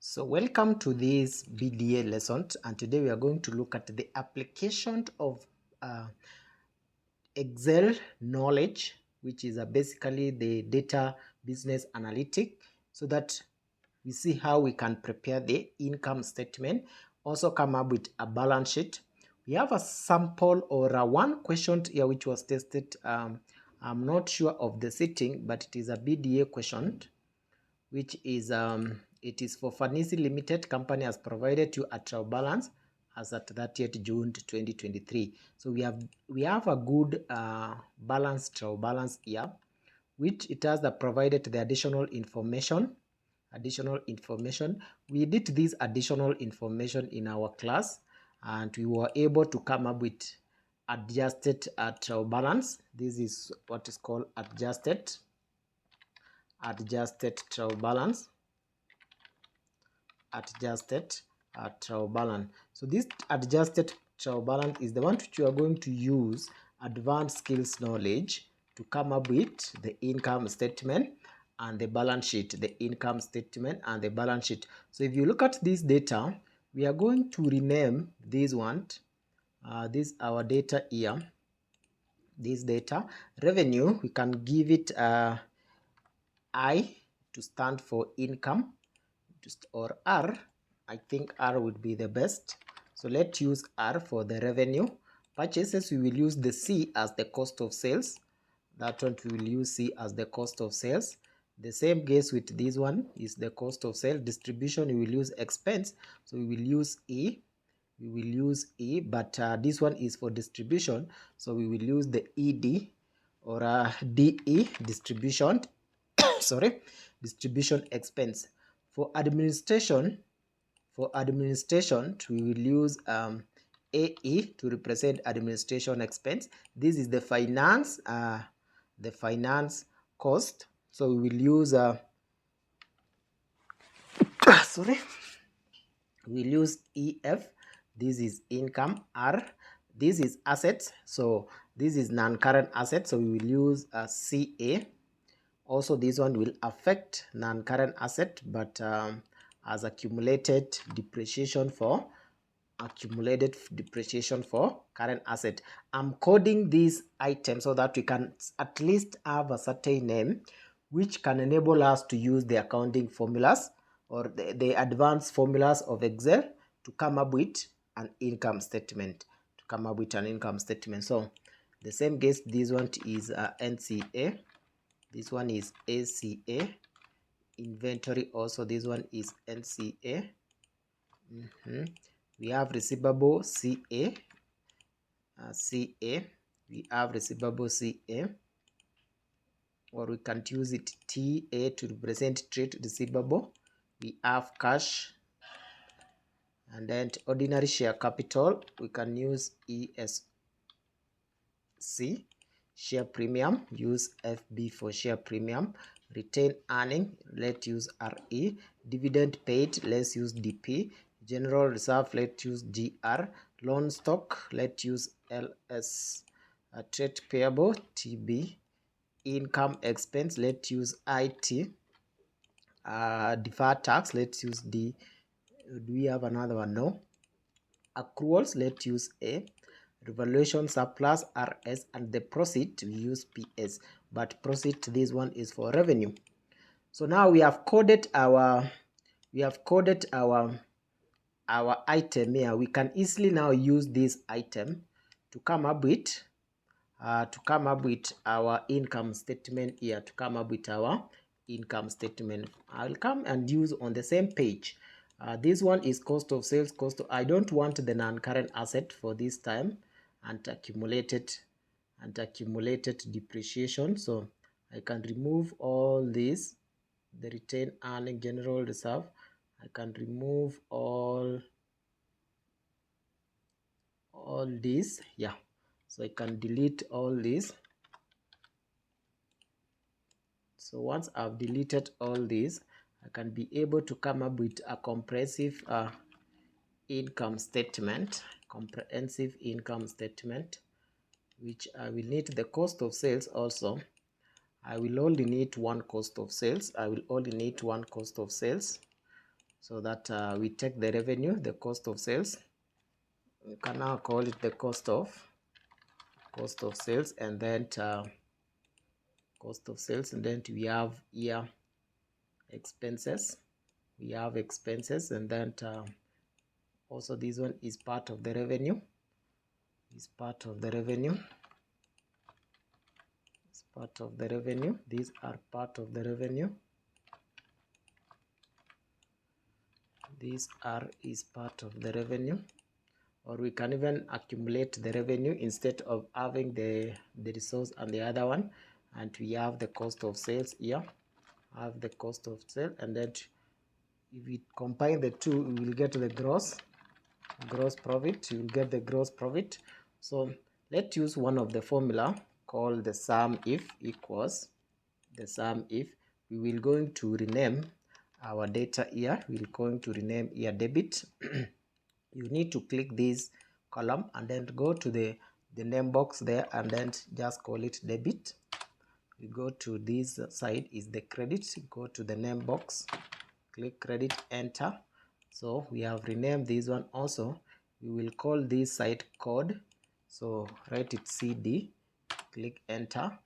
So welcome to this BDA lesson, and today we are going to look at the application of Excel knowledge, which is basically the data business analytic, so that we see how we can prepare the income statement, also come up with a balance sheet. We have a sample or one question here which was tested. I'm not sure of the setting, but it is a BDA question, which is it is for Fanisi Limited. Company has provided you a trial balance as at 30th June 2023. So we have a good balance, trial balance here, which it has provided the additional information. We did this additional information in our class, and we were able to come up with adjusted trial balance. This is what is called adjusted trial balance. Trial balance. So this adjusted trial balance is the one which you are going to use advanced skills knowledge to come up with the income statement and the balance sheet. The income statement and the balance sheet. So if you look at this data, we are going to rename this one. This our data here. This data revenue, we can give it I to stand for income, or R. I think R would be the best. So let's use R for the revenue. Purchases, we will use the C as the cost of sales. That one we will use C as the cost of sales. The same case with this one is the cost of sales. Distribution, we will use expense. So we will use E. But this one is for distribution. So we will use the ED or DE, distribution. Sorry, distribution expense. For administration, we will use AE to represent administration expense. This is the finance cost. So we will use we'll use EF. This is income. R, this is assets. So this is non-current assets. So we will use CA. Also, this one will affect non-current asset, but as accumulated depreciation for current asset. I'm coding this item so that we can at least have a certain name which can enable us to use the accounting formulas or the advanced formulas of Excel to come up with an income statement. So the same case, this one is NCA. This one is ACA. Inventory, also this one is NCA. We have receivable CA. We have receivable CA, or we can use it TA to represent trade receivable. We have cash, and then ordinary share capital, we can use ESC. Share premium, use FB for share premium. Retained earning, let's use RE. Dividend paid, let's use DP. General reserve, let's use GR. Loan stock, let's use LS. Trade payable, TB. Income expense, let's use IT. Deferred tax, let's use D. Do we have another one? No. Accruals, let's use A. Revaluation surplus, RS, and the profit we use PS. But profit, this one is for revenue. So now we have coded our item here. We can easily now use this item to come up with our income statement here. I'll come and use on the same page. This one is cost of sales. I don't want the non-current asset for this time, and accumulated depreciation. So I can remove all this, the retained earning, general reserve. I can remove all this. Yeah, so I can delete all this. So once I've deleted all this, I can be able to come up with a comprehensive income statement, which I will need the cost of sales also. I will only need one cost of sales. so that we take the revenue, the cost of sales. We can now call it the cost of sales, and then cost of sales, and then we have here expenses. We have expenses, and then also this one is part of the revenue. Is part of the revenue. It's part of the revenue. These are part of the revenue. These are is part of the revenue. Or we can even accumulate the revenue instead of having the resource and the other one, and we have the cost of sales here. Have the cost of sale, and then if we combine the two, we will get the gross profit. You will get the gross profit. So let's use one of the formula called the sum if equals the sum if. We will going to rename our data here. We're going to rename here debit. You need to click this column and then go to the name box there, and then just call it debit. We go to this side is the credit. Go to the name box, click credit, enter. So we have renamed this one. Also we will call this side code, so write it CD, click enter.